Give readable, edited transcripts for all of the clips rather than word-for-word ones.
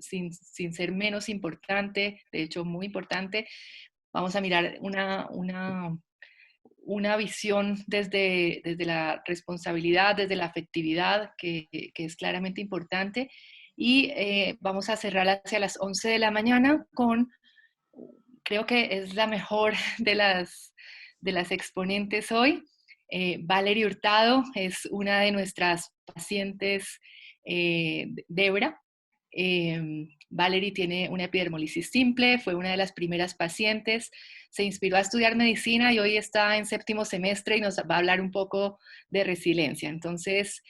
sin ser menos importante, de hecho muy importante. Vamos a mirar una visión desde la responsabilidad, desde la afectividad, que es claramente importante. Y vamos a cerrar hacia las 11 de la mañana con, creo que es la mejor de las exponentes hoy. Valerie Hurtado es una de nuestras pacientes Debra. Valerie tiene una epidermolisis simple, fue una de las primeras pacientes, se inspiró a estudiar medicina y hoy está en séptimo semestre y nos va a hablar un poco de resiliencia. Entonces,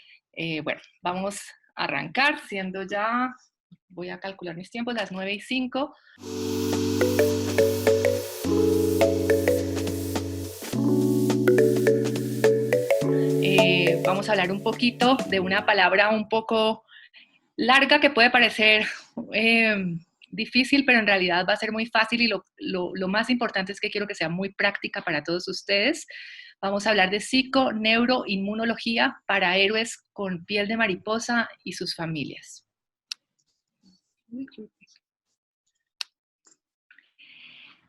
bueno, vamos a arrancar, siendo ya, voy a calcular mis tiempos, las 9:05. Vamos a hablar un poquito de una palabra un poco larga que puede parecer difícil, pero en realidad va a ser muy fácil y lo más importante es que quiero que sea muy práctica para todos ustedes. Vamos a hablar de psico-neuro-inmunología para héroes con piel de mariposa y sus familias.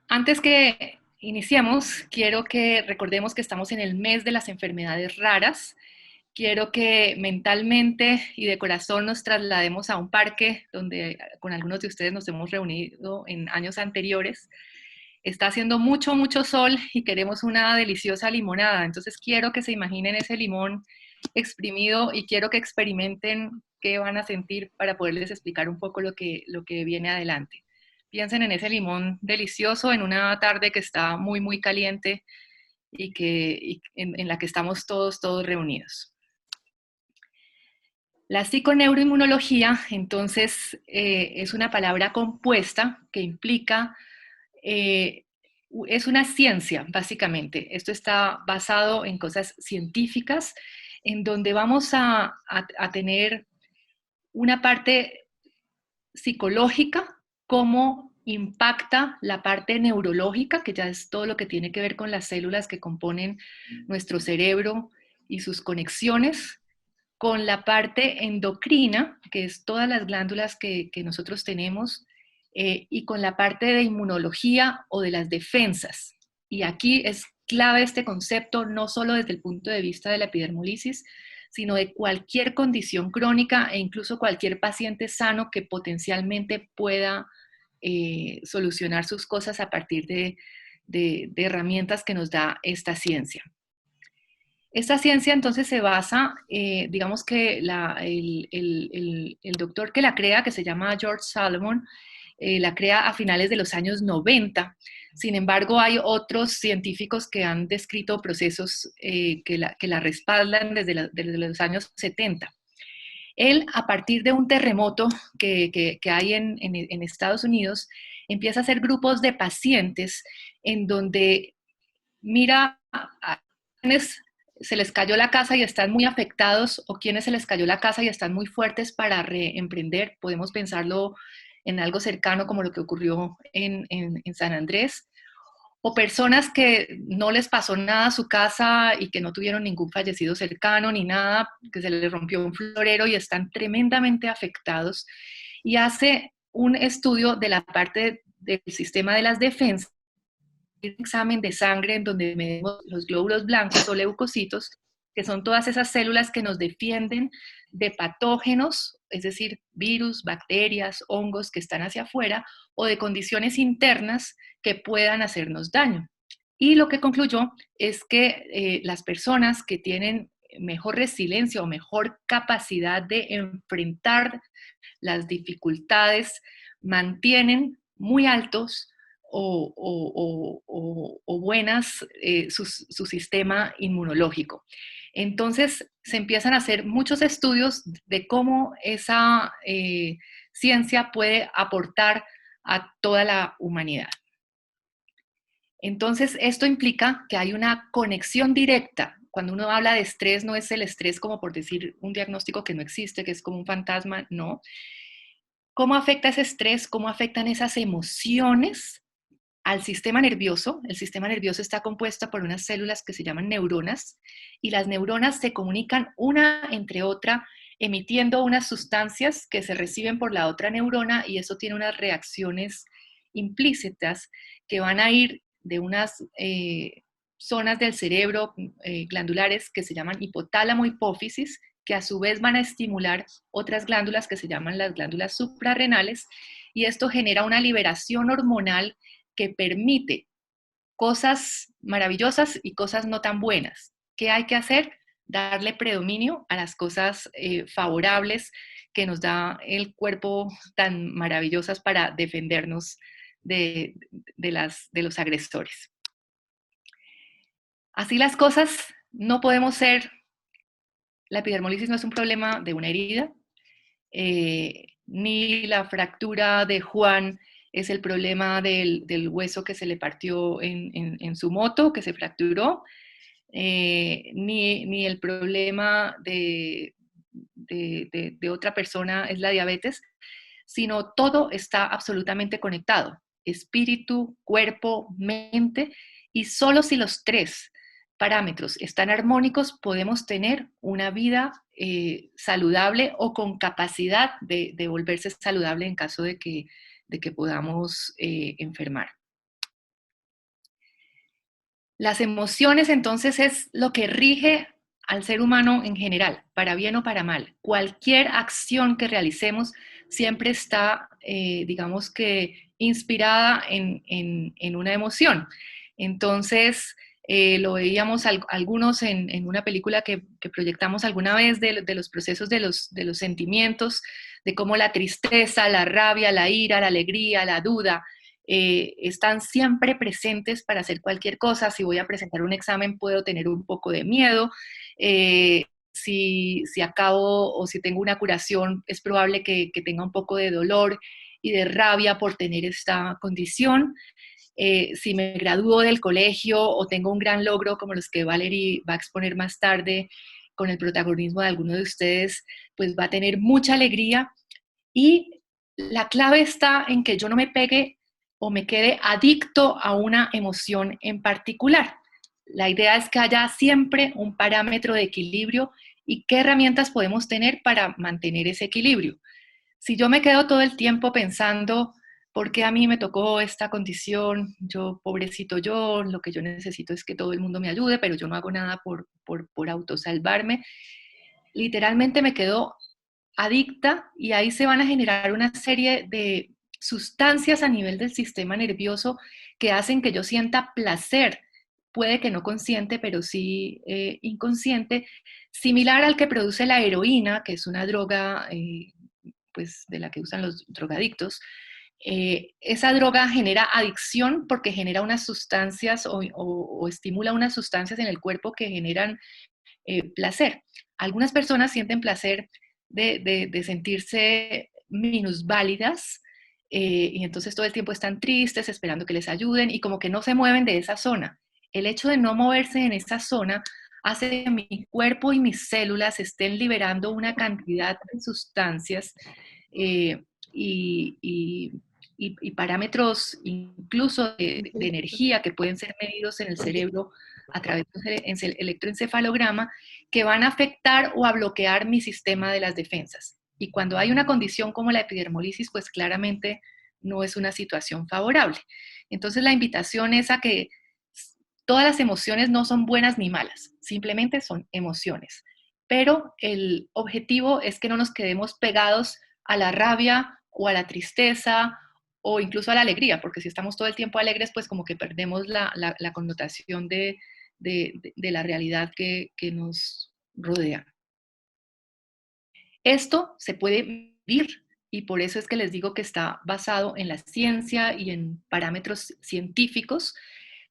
Antes que iniciemos, quiero que recordemos que estamos en el mes de las enfermedades raras. Quiero que mentalmente y de corazón nos traslademos a un parque donde con algunos de ustedes nos hemos reunido en años anteriores. Está haciendo mucho, mucho sol y queremos una deliciosa limonada. Entonces quiero que se imaginen ese limón exprimido y quiero que experimenten qué van a sentir para poderles explicar un poco lo que viene adelante. Piensen en ese limón delicioso en una tarde que está muy, muy caliente y en la que estamos todos reunidos. La psiconeuroinmunología, entonces, es una palabra compuesta que implica, es una ciencia, básicamente. Esto está basado en cosas científicas, en donde vamos a tener una parte psicológica, cómo impacta la parte neurológica, que ya es todo lo que tiene que ver con las células que componen nuestro cerebro y sus conexiones, con la parte endocrina, que es todas las glándulas que nosotros tenemos, y con la parte de inmunología o de las defensas. Y aquí es clave este concepto, no solo desde el punto de vista de la epidermolisis, sino de cualquier condición crónica e incluso cualquier paciente sano que potencialmente pueda solucionar sus cosas a partir de herramientas que nos da esta ciencia. Esta ciencia entonces se basa, digamos que el doctor que la crea, que se llama George Salomon, la crea a finales de los años 90. Sin embargo, hay otros científicos que han descrito procesos que la respaldan desde los años 70. Él, a partir de un terremoto que hay en Estados Unidos, empieza a hacer grupos de pacientes en donde mira a quienes se les cayó la casa y están muy afectados o quienes se les cayó la casa y están muy fuertes para reemprender. Podemos pensarlo en algo cercano como lo que ocurrió en San Andrés, o personas que no les pasó nada a su casa y que no tuvieron ningún fallecido cercano ni nada, que se les rompió un florero y están tremendamente afectados. Y hace un estudio de la parte del sistema de las defensas, un examen de sangre en donde medimos los glóbulos blancos o leucocitos, que son todas esas células que nos defienden de patógenos, es decir, virus, bacterias, hongos que están hacia afuera, o de condiciones internas que puedan hacernos daño. Y lo que concluyó es que las personas que tienen mejor resiliencia o mejor capacidad de enfrentar las dificultades mantienen muy altos o buenas su sistema inmunológico. Entonces se empiezan a hacer muchos estudios de cómo esa ciencia puede aportar a toda la humanidad. Entonces esto implica que hay una conexión directa. Cuando uno habla de estrés, no es el estrés como por decir un diagnóstico que no existe, que es como un fantasma, no. ¿Cómo afecta ese estrés? ¿Cómo afectan esas emociones al sistema nervioso? El sistema nervioso está compuesto por unas células que se llaman neuronas y las neuronas se comunican una entre otra emitiendo unas sustancias que se reciben por la otra neurona y eso tiene unas reacciones implícitas que van a ir de unas zonas del cerebro glandulares que se llaman hipotálamo hipófisis, que a su vez van a estimular otras glándulas que se llaman las glándulas suprarrenales, y esto genera una liberación hormonal que permite cosas maravillosas y cosas no tan buenas. ¿Qué hay que hacer? Darle predominio a las cosas favorables que nos da el cuerpo tan maravillosas para defendernos de los agresores. Así las cosas, no podemos ser, la epidermolisis no es un problema de una herida, ni la fractura de Juan es el problema del hueso que se le partió en su moto, que se fracturó, ni el problema de otra persona es la diabetes, sino todo está absolutamente conectado, espíritu, cuerpo, mente, y solo si los tres parámetros están armónicos podemos tener una vida saludable o con capacidad de volverse saludable en caso de que podamos enfermar. Las emociones entonces es lo que rige al ser humano en general, para bien o para mal. Cualquier acción que realicemos siempre está, digamos que, inspirada en una emoción. Entonces, lo veíamos algunos en una película que proyectamos alguna vez de los procesos de los sentimientos, de cómo la tristeza, la rabia, la ira, la alegría, la duda, están siempre presentes para hacer cualquier cosa. Si voy a presentar un examen puedo tener un poco de miedo, si acabo o si tengo una curación es probable que tenga un poco de dolor y de rabia por tener esta condición. Si me gradúo del colegio o tengo un gran logro como los que Valerie va a exponer más tarde con el protagonismo de alguno de ustedes, pues va a tener mucha alegría. Y la clave está en que yo no me pegue o me quede adicto a una emoción en particular. La idea es que haya siempre un parámetro de equilibrio y qué herramientas podemos tener para mantener ese equilibrio. Si yo me quedo todo el tiempo pensando, ¿por qué a mí me tocó esta condición? Yo, pobrecito yo, lo que yo necesito es que todo el mundo me ayude, pero yo no hago nada por autosalvarme. Literalmente me quedo adicta y ahí se van a generar una serie de sustancias a nivel del sistema nervioso que hacen que yo sienta placer, puede que no consciente, pero sí inconsciente, similar al que produce la heroína, que es una droga pues, de la que usan los drogadictos. Esa droga genera adicción porque genera unas sustancias o estimula unas sustancias en el cuerpo que generan placer. Algunas personas sienten placer de sentirse minusválidas y entonces todo el tiempo están tristes esperando que les ayuden y como que no se mueven de esa zona. El hecho de no moverse en esa zona hace que mi cuerpo y mis células estén liberando una cantidad de sustancias eh, y, y, y, parámetros incluso de energía que pueden ser medidos en el cerebro a través del electroencefalograma, que van a afectar o a bloquear mi sistema de las defensas. Y cuando hay una condición como la epidermolisis, pues claramente no es una situación favorable. Entonces la invitación es a que todas las emociones no son buenas ni malas, simplemente son emociones. Pero el objetivo es que no nos quedemos pegados a la rabia o a la tristeza o incluso a la alegría, porque si estamos todo el tiempo alegres, pues como que perdemos la connotación de la realidad que nos rodea. Esto se puede medir y por eso es que les digo que está basado en la ciencia y en parámetros científicos.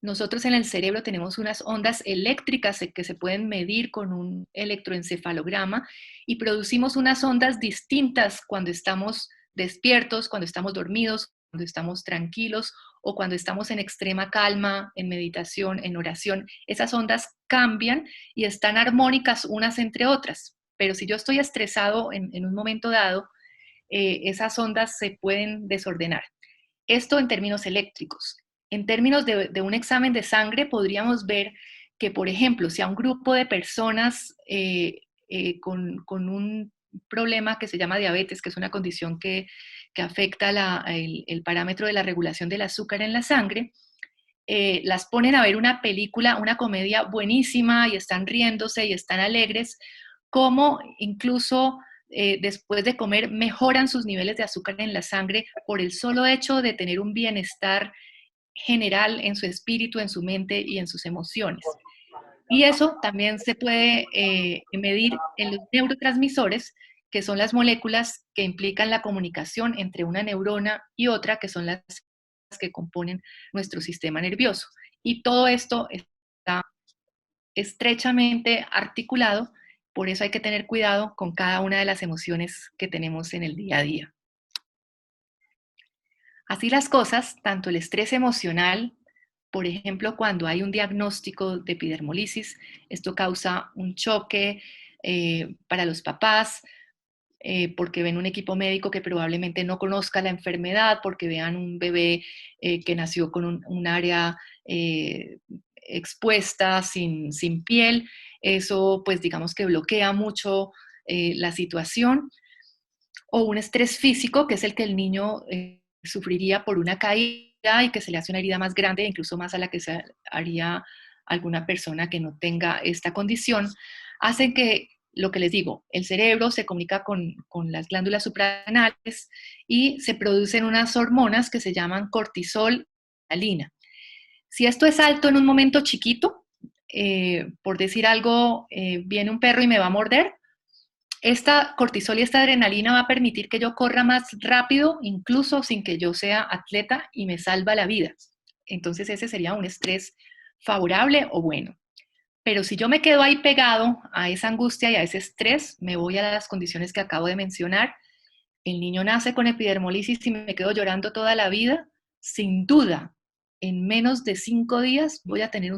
Nosotros en el cerebro tenemos unas ondas eléctricas que se pueden medir con un electroencefalograma y producimos unas ondas distintas cuando estamos despiertos, cuando estamos dormidos, cuando estamos tranquilos o cuando estamos en extrema calma, en meditación, en oración. Esas ondas cambian y están armónicas unas entre otras. Pero si yo estoy estresado en un momento dado, esas ondas se pueden desordenar. Esto en términos eléctricos. En términos de un examen de sangre, podríamos ver que, por ejemplo, si a un grupo de personas con un problema que se llama diabetes, que es una condición que afecta el parámetro de la regulación del azúcar en la sangre, las ponen a ver una película, una comedia buenísima y están riéndose y están alegres, como incluso después de comer mejoran sus niveles de azúcar en la sangre por el solo hecho de tener un bienestar general en su espíritu, en su mente y en sus emociones. Y eso también se puede medir en los neurotransmisores, que son las moléculas que implican la comunicación entre una neurona y otra, que son las que componen nuestro sistema nervioso. Y todo esto está estrechamente articulado, por eso hay que tener cuidado con cada una de las emociones que tenemos en el día a día. Así las cosas, tanto el estrés emocional, por ejemplo, cuando hay un diagnóstico de epidermolisis, esto causa un choque para los papás, porque ven un equipo médico que probablemente no conozca la enfermedad, porque vean un bebé que nació con un área expuesta, sin piel. Eso, pues digamos que bloquea mucho la situación. O un estrés físico, que es el que el niño sufriría por una caída y que se le hace una herida más grande, incluso más a la que se haría alguna persona que no tenga esta condición, hacen que, lo que les digo, el cerebro se comunica con las glándulas suprarrenales y se producen unas hormonas que se llaman cortisol y adrenalina. Si esto es alto en un momento chiquito, por decir algo, viene un perro y me va a morder, esta cortisol y esta adrenalina va a permitir que yo corra más rápido, incluso sin que yo sea atleta, y me salva la vida. Entonces ese sería un estrés favorable o bueno. Pero si yo me quedo ahí pegado a esa angustia y a ese estrés, me voy a las condiciones que acabo de mencionar. El niño nace con epidermolisis y me quedo llorando toda la vida. Sin duda, en menos de 5 días voy a tener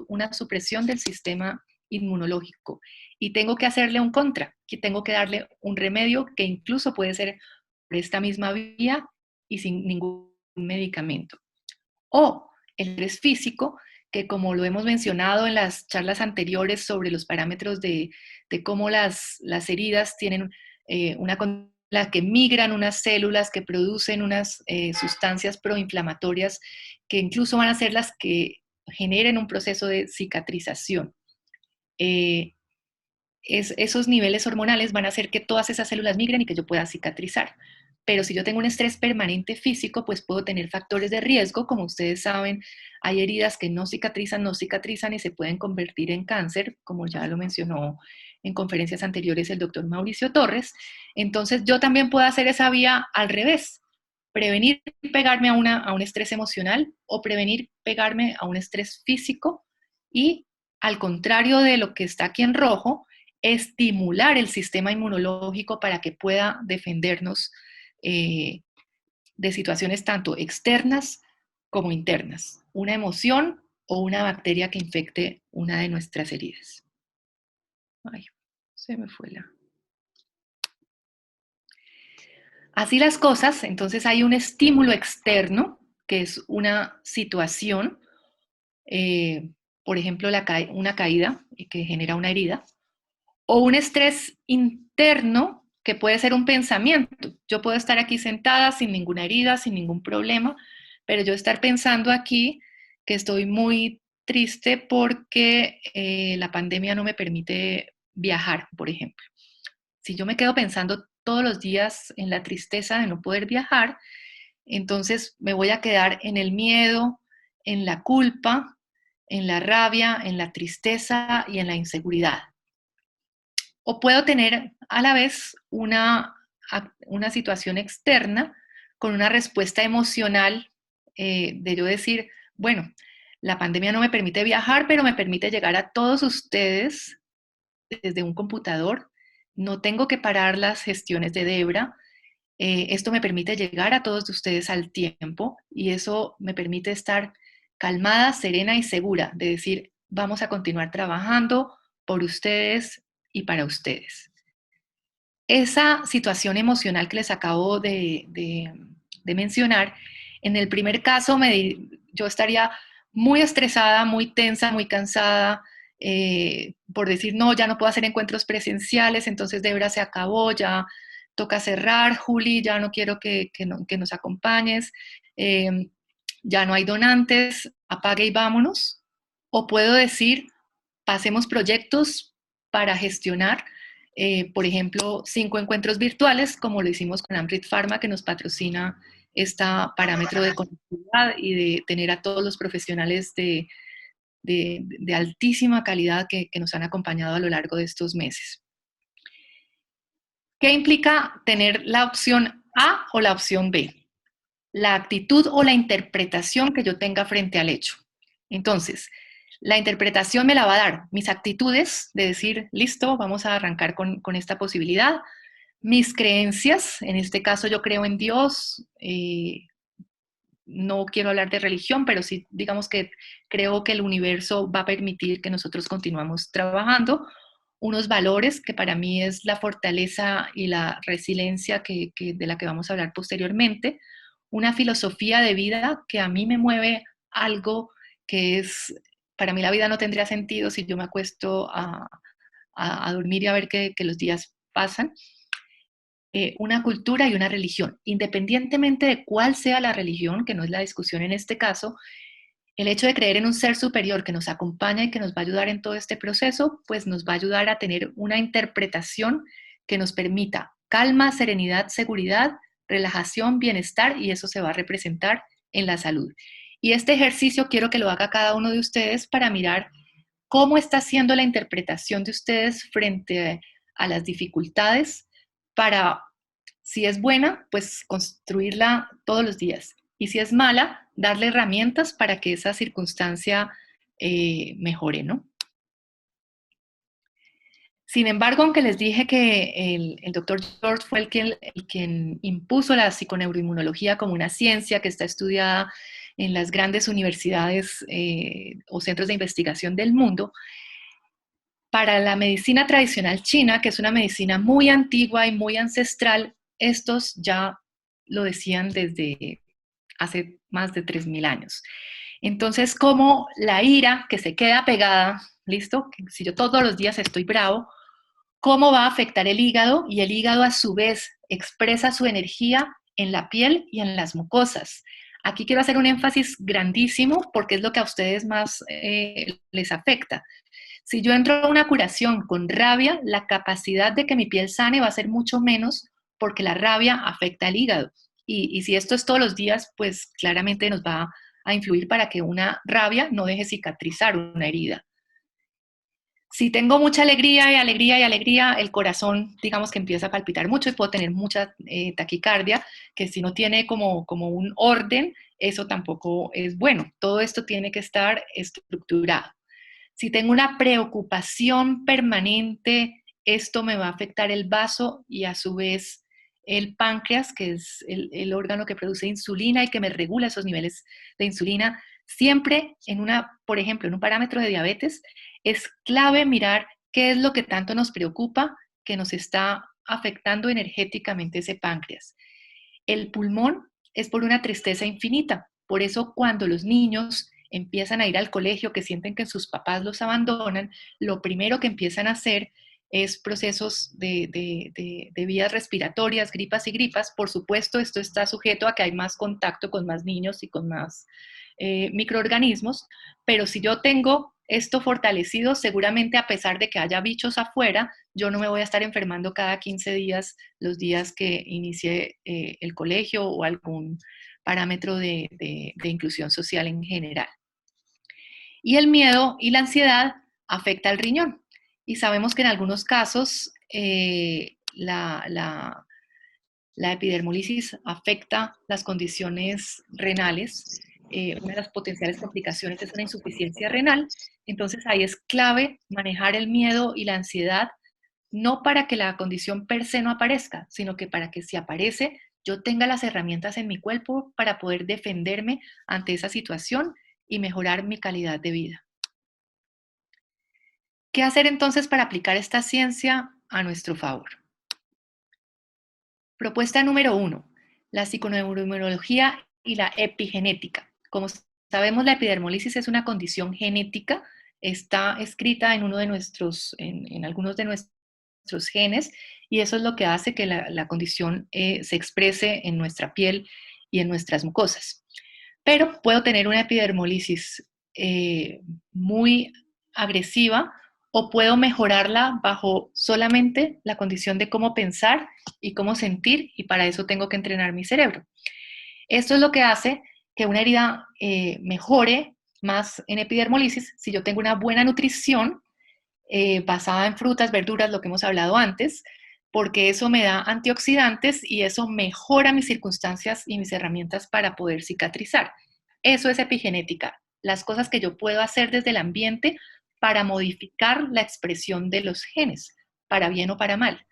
una supresión del sistema inmunológico y tengo que hacerle un contra, que tengo que darle un remedio que incluso puede ser por esta misma vía y sin ningún medicamento. O el estrés físico, que como lo hemos mencionado en las charlas anteriores sobre los parámetros de cómo las heridas tienen una la que migran unas células que producen unas sustancias proinflamatorias que incluso van a ser las que generen un proceso de cicatrización. Esos niveles hormonales van a hacer que todas esas células migren y que yo pueda cicatrizar. Pero si yo tengo un estrés permanente físico, pues puedo tener factores de riesgo. Como ustedes saben, hay heridas que no cicatrizan y se pueden convertir en cáncer, como ya lo mencionó en conferencias anteriores el doctor Mauricio Torres. Entonces yo también puedo hacer esa vía al revés, prevenir pegarme a un estrés emocional o prevenir pegarme a un estrés físico y, al contrario de lo que está aquí en rojo, estimular el sistema inmunológico para que pueda defendernos de situaciones tanto externas como internas, una emoción o una bacteria que infecte una de nuestras heridas. Ay, se me fue la... Así las cosas, entonces hay un estímulo externo, que es una situación, por ejemplo, una caída que genera una herida, o un estrés interno que puede ser un pensamiento. Yo puedo estar aquí sentada sin ninguna herida, sin ningún problema, pero yo estar pensando aquí que estoy muy triste porque la pandemia no me permite viajar, por ejemplo. Si yo me quedo pensando todos los días en la tristeza de no poder viajar, entonces me voy a quedar en el miedo, en la culpa, en la rabia, en la tristeza y en la inseguridad. O puedo tener a la vez una situación externa con una respuesta emocional de yo decir, bueno, la pandemia no me permite viajar, pero me permite llegar a todos ustedes desde un computador. No tengo que parar las gestiones de Debra. Esto me permite llegar a todos ustedes al tiempo y eso me permite estar calmada, serena y segura de decir, vamos a continuar trabajando por ustedes y para ustedes. Esa situación emocional que les acabo de mencionar, en el primer caso yo estaría muy estresada, muy tensa, muy cansada, por decir, no, ya no puedo hacer encuentros presenciales, entonces Debra se acabó, ya toca cerrar, Juli, ya no quiero que nos acompañes, ya no hay donantes, apague y vámonos. O puedo decir, pasemos proyectos para gestionar, por ejemplo, 5 encuentros virtuales, como lo hicimos con Ambrit Pharma, que nos patrocina este parámetro de conectividad y de tener a todos los profesionales de altísima calidad que nos han acompañado a lo largo de estos meses. ¿Qué implica tener la opción A o la opción B? La actitud o la interpretación que yo tenga frente al hecho. Entonces, la interpretación me la va a dar mis actitudes, de decir, listo, vamos a arrancar con esta posibilidad. Mis creencias, en este caso yo creo en Dios, no quiero hablar de religión, pero sí digamos que creo que el universo va a permitir que nosotros continuemos trabajando. Unos valores que para mí es la fortaleza y la resiliencia de la que vamos a hablar posteriormente. Una filosofía de vida que a mí me mueve algo que es, para mí la vida no tendría sentido si yo me acuesto a dormir y a ver que los días pasan. Una cultura y una religión. Independientemente de cuál sea la religión, que no es la discusión en este caso, el hecho de creer en un ser superior que nos acompaña y que nos va a ayudar en todo este proceso, pues nos va a ayudar a tener una interpretación que nos permita calma, serenidad, seguridad, relajación, bienestar, y eso se va a representar en la salud. Y este ejercicio quiero que lo haga cada uno de ustedes para mirar cómo está siendo la interpretación de ustedes frente a las dificultades para, si es buena, pues construirla todos los días. Y si es mala, darle herramientas para que esa circunstancia mejore, ¿no? Sin embargo, aunque les dije que el doctor George fue quien impuso la psiconeuroinmunología como una ciencia que está estudiada en las grandes universidades o centros de investigación del mundo, para la medicina tradicional china, que es una medicina muy antigua y muy ancestral, estos ya lo decían desde hace más de 3.000 años. Entonces, como la ira que se queda pegada, ¿listo? Si yo todos los días estoy bravo, ¿cómo va a afectar el hígado? Y el hígado a su vez expresa su energía en la piel y en las mucosas. Aquí quiero hacer un énfasis grandísimo porque es lo que a ustedes más les afecta. Si yo entro a una curación con rabia, la capacidad de que mi piel sane va a ser mucho menos porque la rabia afecta al hígado. Y si esto es todos los días, pues claramente nos va a influir para que una rabia no deje cicatrizar una herida. Si tengo mucha alegría y alegría y alegría, el corazón, digamos que empieza a palpitar mucho y puedo tener mucha taquicardia, que si no tiene como un orden, eso tampoco es bueno. Todo esto tiene que estar estructurado. Si tengo una preocupación permanente, esto me va a afectar el vaso y a su vez el páncreas, que es el órgano que produce insulina y que me regula esos niveles de insulina. Siempre por ejemplo, en un parámetro de diabetes, es clave mirar qué es lo que tanto nos preocupa que nos está afectando energéticamente ese páncreas. El pulmón es por una tristeza infinita. Por eso cuando los niños empiezan a ir al colegio, que sienten que sus papás los abandonan, lo primero que empiezan a hacer es procesos de vías respiratorias, gripas y gripas. Por supuesto, esto está sujeto a que hay más contacto con más niños y con más microorganismos, pero si yo tengo esto fortalecido, seguramente a pesar de que haya bichos afuera, yo no me voy a estar enfermando cada 15 días, los días que inicie el colegio o algún parámetro de inclusión social en general. Y el miedo y la ansiedad afecta al riñón. Y sabemos que en algunos casos la epidermolisis afecta las condiciones renales. Una de las potenciales complicaciones es una insuficiencia renal. Entonces ahí es clave manejar el miedo y la ansiedad, no para que la condición per se no aparezca, sino que para que si aparece, yo tenga las herramientas en mi cuerpo para poder defenderme ante esa situación y mejorar mi calidad de vida. ¿Qué hacer entonces para aplicar esta ciencia a nuestro favor? Propuesta número 1, la psiconeuroinmunología y la epigenética. Como sabemos, la epidermolisis es una condición genética está escrita en en algunos de nuestros genes, y eso es lo que hace que la condición se exprese en nuestra piel y en nuestras mucosas. Pero puedo tener una epidermolisis muy agresiva, o puedo mejorarla bajo solamente la condición de cómo pensar y cómo sentir, y para eso tengo que entrenar mi cerebro. Esto es lo que hace que una herida mejore más en epidermolisis si yo tengo una buena nutrición basada en frutas, verduras, lo que hemos hablado antes, porque eso me da antioxidantes y eso mejora mis circunstancias y mis herramientas para poder cicatrizar. Eso es epigenética, las cosas que yo puedo hacer desde el ambiente para modificar la expresión de los genes, para bien o para mal.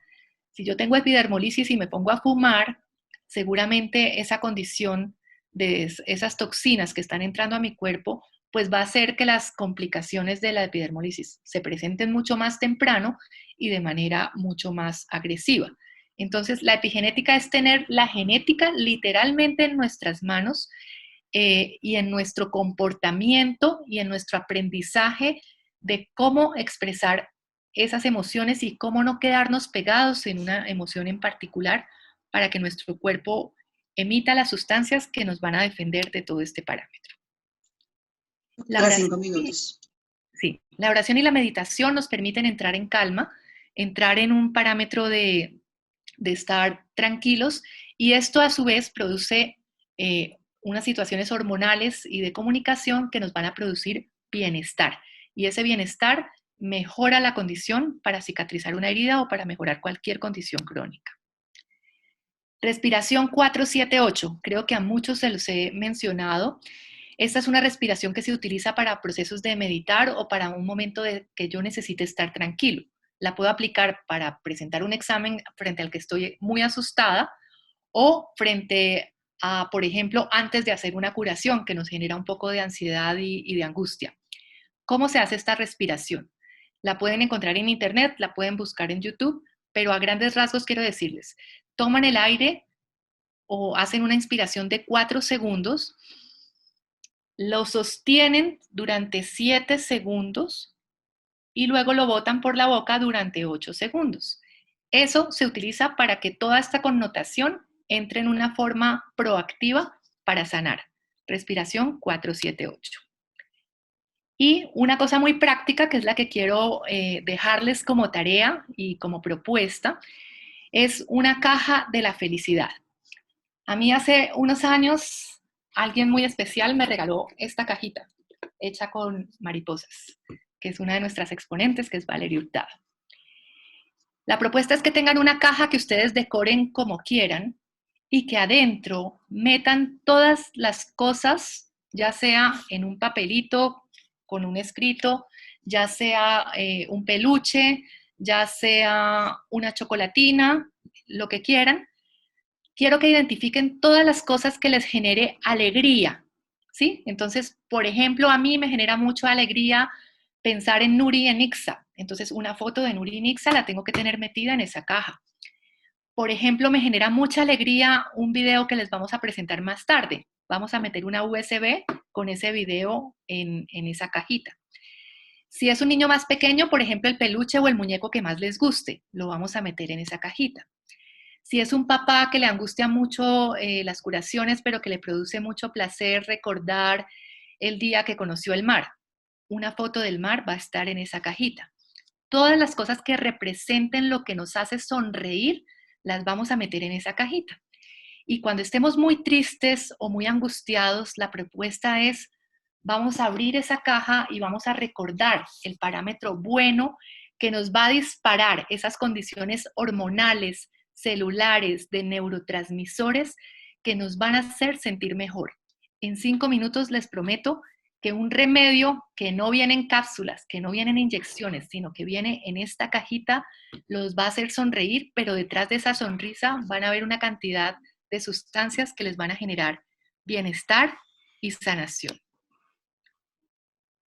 Si yo tengo epidermolisis y me pongo a fumar, seguramente esa condición de esas toxinas que están entrando a mi cuerpo, pues va a hacer que las complicaciones de la epidermolisis se presenten mucho más temprano y de manera mucho más agresiva. Entonces, la epigenética es tener la genética literalmente en nuestras manos y en nuestro comportamiento y en nuestro aprendizaje de cómo expresar esas emociones y cómo no quedarnos pegados en una emoción en particular para que nuestro cuerpo emita las sustancias que nos van a defender de todo este parámetro. La Cada oración, 5 minutos. sí, la oración y la meditación nos permiten entrar en calma, entrar en un parámetro de estar tranquilos, y esto a su vez produce unas situaciones hormonales y de comunicación que nos van a producir bienestar, y ese bienestar mejora la condición para cicatrizar una herida o para mejorar cualquier condición crónica. Respiración 4-7-8, creo que a muchos se los he mencionado. Esta es una respiración que se utiliza para procesos de meditar o para un momento de que yo necesite estar tranquilo. La puedo aplicar para presentar un examen frente al que estoy muy asustada, o frente a, por ejemplo, antes de hacer una curación que nos genera un poco de ansiedad y de angustia. ¿Cómo se hace esta respiración? La pueden encontrar en internet, la pueden buscar en YouTube, pero a grandes rasgos quiero decirles, toman el aire o hacen una inspiración de 4 segundos, lo sostienen durante 7 segundos y luego lo botan por la boca durante 8 segundos. Eso se utiliza para que toda esta connotación entre en una forma proactiva para sanar. Respiración 4-7-8. Y una cosa muy práctica, que es la que quiero dejarles como tarea y como propuesta, es una caja de la felicidad. A mí hace unos años alguien muy especial me regaló esta cajita hecha con mariposas, que es una de nuestras exponentes, que es Valeria Hurtado. La propuesta es que tengan una caja que ustedes decoren como quieran y que adentro metan todas las cosas, ya sea en un papelito con un escrito, ya sea un peluche, ya sea una chocolatina, lo que quieran. Quiero que identifiquen todas las cosas que les genere alegría, ¿sí? Entonces, por ejemplo, a mí me genera mucha alegría pensar en Nuri y en Nixa. Entonces, una foto de Nuri y Nixa la tengo que tener metida en esa caja. Por ejemplo, me genera mucha alegría un video que les vamos a presentar más tarde. Vamos a meter una USB con ese video en esa cajita. Si es un niño más pequeño, por ejemplo, el peluche o el muñeco que más les guste, lo vamos a meter en esa cajita. Si es un papá que le angustia mucho las curaciones, pero que le produce mucho placer recordar el día que conoció el mar, una foto del mar va a estar en esa cajita. Todas las cosas que representen lo que nos hace sonreír, las vamos a meter en esa cajita. Y cuando estemos muy tristes o muy angustiados, la propuesta es, vamos a abrir esa caja y vamos a recordar el parámetro bueno que nos va a disparar esas condiciones hormonales, celulares, de neurotransmisores que nos van a hacer sentir mejor. En 5 minutos les prometo que un remedio que no viene en cápsulas, que no viene en inyecciones, sino que viene en esta cajita, los va a hacer sonreír, pero detrás de esa sonrisa van a ver una cantidad de sustancias que les van a generar bienestar y sanación.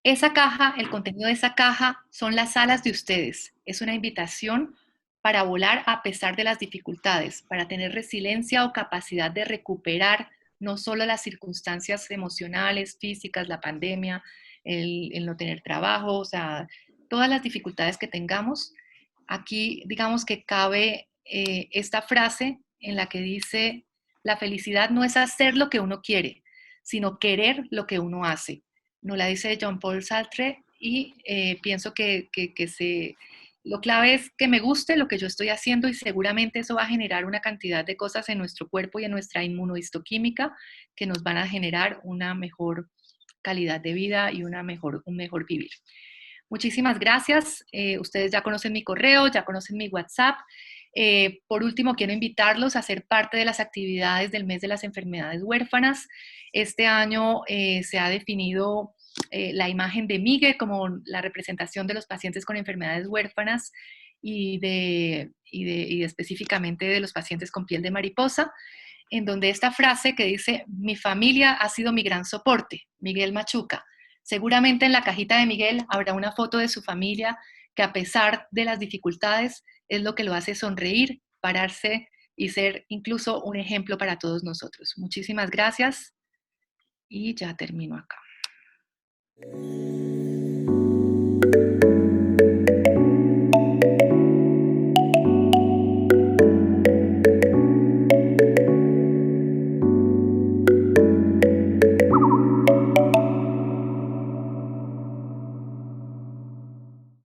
Esa caja, el contenido de esa caja son las alas de ustedes. Es una invitación para volar a pesar de las dificultades, para tener resiliencia o capacidad de recuperar no solo las circunstancias emocionales, físicas, la pandemia, el no tener trabajo, o sea, todas las dificultades que tengamos. Aquí, digamos que cabe esta frase en la que dice, la felicidad no es hacer lo que uno quiere, sino querer lo que uno hace. Nos la dice Jean-Paul Sartre y pienso lo clave es que me guste lo que yo estoy haciendo y seguramente eso va a generar una cantidad de cosas en nuestro cuerpo y en nuestra inmunohistoquímica que nos van a generar una mejor calidad de vida y un mejor vivir. Muchísimas gracias. Ustedes ya conocen mi correo, ya conocen mi WhatsApp. Por último, quiero invitarlos a ser parte de las actividades del mes de las enfermedades huérfanas. Este año se ha definido la imagen de Migue como la representación de los pacientes con enfermedades huérfanas y específicamente de los pacientes con piel de mariposa, en donde esta frase que dice, mi familia ha sido mi gran soporte, Miguel Machuca. Seguramente en la cajita de Miguel habrá una foto de su familia que a pesar de las dificultades es lo que lo hace sonreír, pararse y ser incluso un ejemplo para todos nosotros. Muchísimas gracias y ya termino acá.